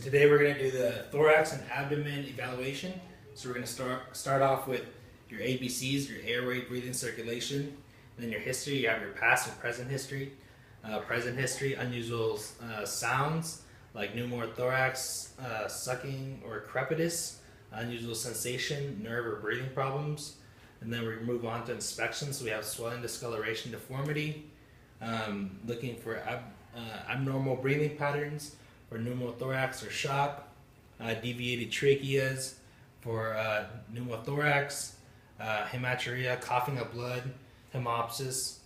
So today we're going to do the thorax and abdomen evaluation. So we're going to start off with your ABCs, your airway, breathing, circulation, and then your history. You have your past and present history. Present history, unusual sounds like pneumothorax, sucking or crepitus, unusual sensation, nerve or breathing problems. And then we move on to inspection. So we have swelling, discoloration, deformity, looking for abnormal breathing patterns for pneumothorax or shock, deviated tracheas for pneumothorax, hematuria, coughing up blood, hemopsis,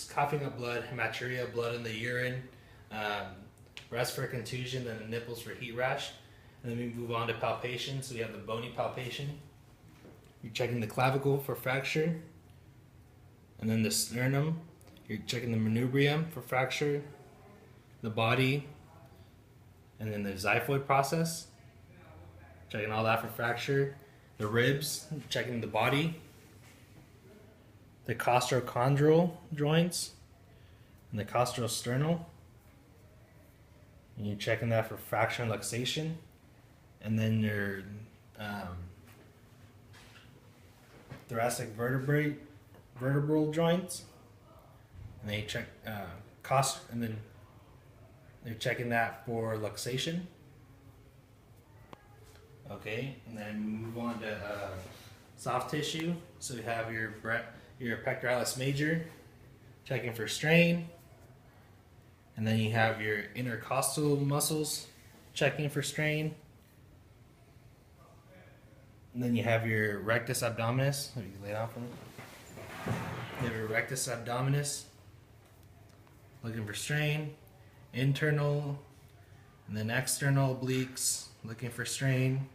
coughing up blood, hematuria, blood in the urine, breast for contusion, and the nipples for heat rash. And then we move on to palpation. So we have the bony palpation. You're checking the clavicle for fracture, and then the sternum. You're checking the manubrium for fracture, the body, and then the xiphoid process. Checking all that for fracture. The ribs, checking the body, the costochondral joints, and the costrosternal. And you're checking that for fracture and luxation. And then your thoracic vertebral joints. And they check and then they're checking that for luxation. Okay, and then move on to soft tissue. So you have your pectoralis major, checking for strain. And then you have your intercostal muscles, checking for strain. And then you have your rectus abdominis. You can lay it out for me. You have your rectus abdominis, looking for strain. Internal and then external obliques, looking for strain.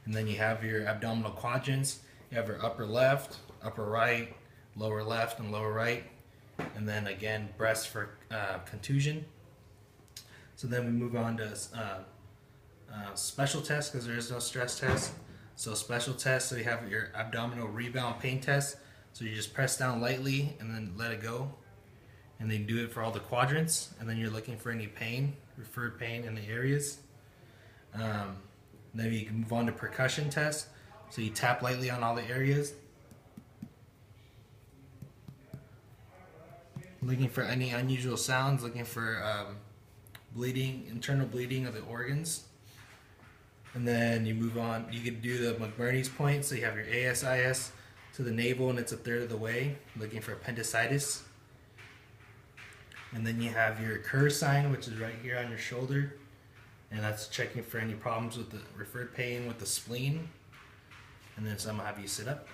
And then you have your abdominal quadrants. You have your upper left, upper right, lower left, and lower right. And then again, breast for contusion. So then we move on to special tests, because there is no stress test. So special tests, so you have your abdominal rebound pain test. So you just press down lightly and then let it go. And then do it for all the quadrants. And then you're looking for any pain, referred pain in the areas. Then you can move on to percussion test. So you tap lightly on all the areas. Looking for any unusual sounds, looking for bleeding, internal bleeding of the organs. And then you move on, you can do the McBurney's point. So you have your ASIS to the navel and it's a third of the way, looking for appendicitis. And then you have your Kerr sign, which is right here on your shoulder. And that's checking for any problems with the referred pain with the spleen. And then some will have you sit up.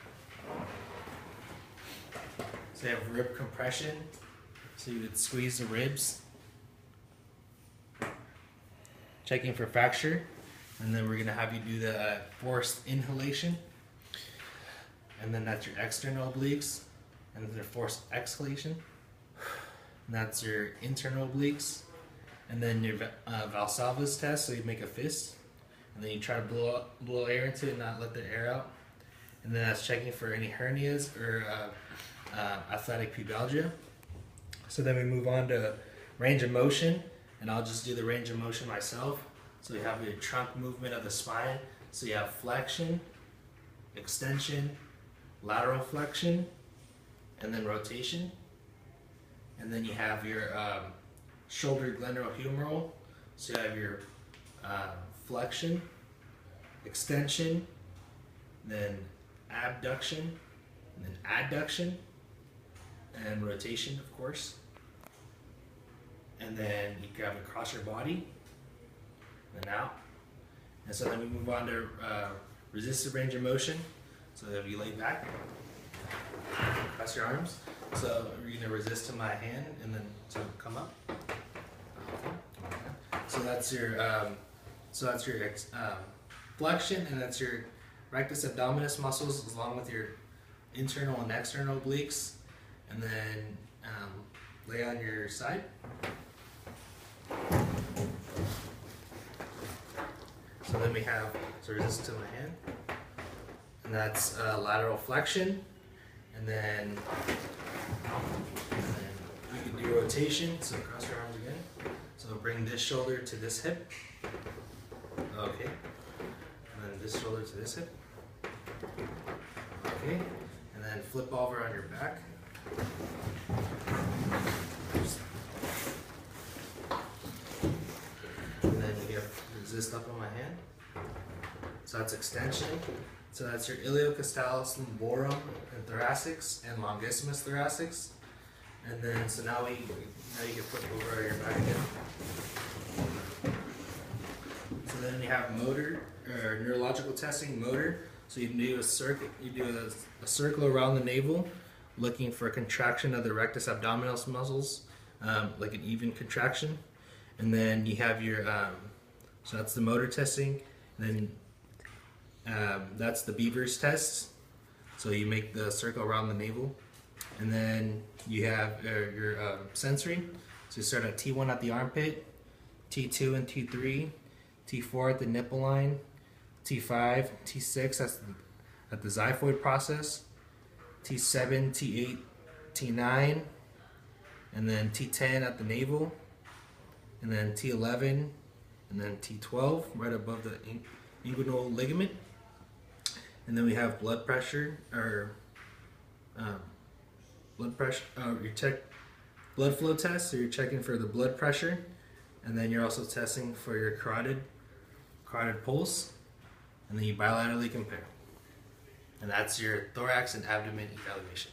So you have rib compression. So you would squeeze the ribs. Checking for fracture. And then we're going to have you do the forced inhalation. And then that's your external obliques. And then the forced exhalation. And that's your internal obliques. And then your Valsalva's test, so you make a fist. And then you try to blow air into it and not let the air out. And then that's checking for any hernias or athletic pubalgia. So then we move on to range of motion. And I'll just do the range of motion myself. So you have your trunk movement of the spine. So you have flexion, extension, lateral flexion, and then rotation. And then you have your shoulder glenohumeral. So you have your flexion, extension, then abduction, and then adduction, and rotation, of course. And then you grab it across your body and out. And so then we move on to resistive range of motion. So if you lay back, cross your arms. So you're going to resist to my hand and then to come up. So that's your flexion, and that's your rectus abdominis muscles along with your internal and external obliques. And then lay on your side. So then we have resist to my hand, and that's lateral flexion. And then you can do rotation, so cross your arms again. So bring this shoulder to this hip. Okay. And then this shoulder to this hip. Okay. And then flip over on your back. And then you have resist up on my hand. So that's extension. So that's your iliocostalis lumborum and thoracics and longissimus thoracics. And then so now you can flip over your back again. So then you have motor or neurological testing, motor. So you do a circle around the navel, looking for a contraction of the rectus abdominis muscles, like an even contraction. And then you have your so that's the motor testing. And then that's the Beaver's test. So you make the circle around the navel. And then you have your sensory. So you start at T1 at the armpit, T2 and T3, T4 at the nipple line, T5, T6 at the xiphoid process, T7, T8, T9, and then T10 at the navel, and then T11, and then T12 right above the inguinal ligament. And then we have blood pressure, or blood flow test, so you're checking for the blood pressure, and then you're also testing for your carotid pulse, and then you bilaterally compare. And that's your thorax and abdomen evaluation.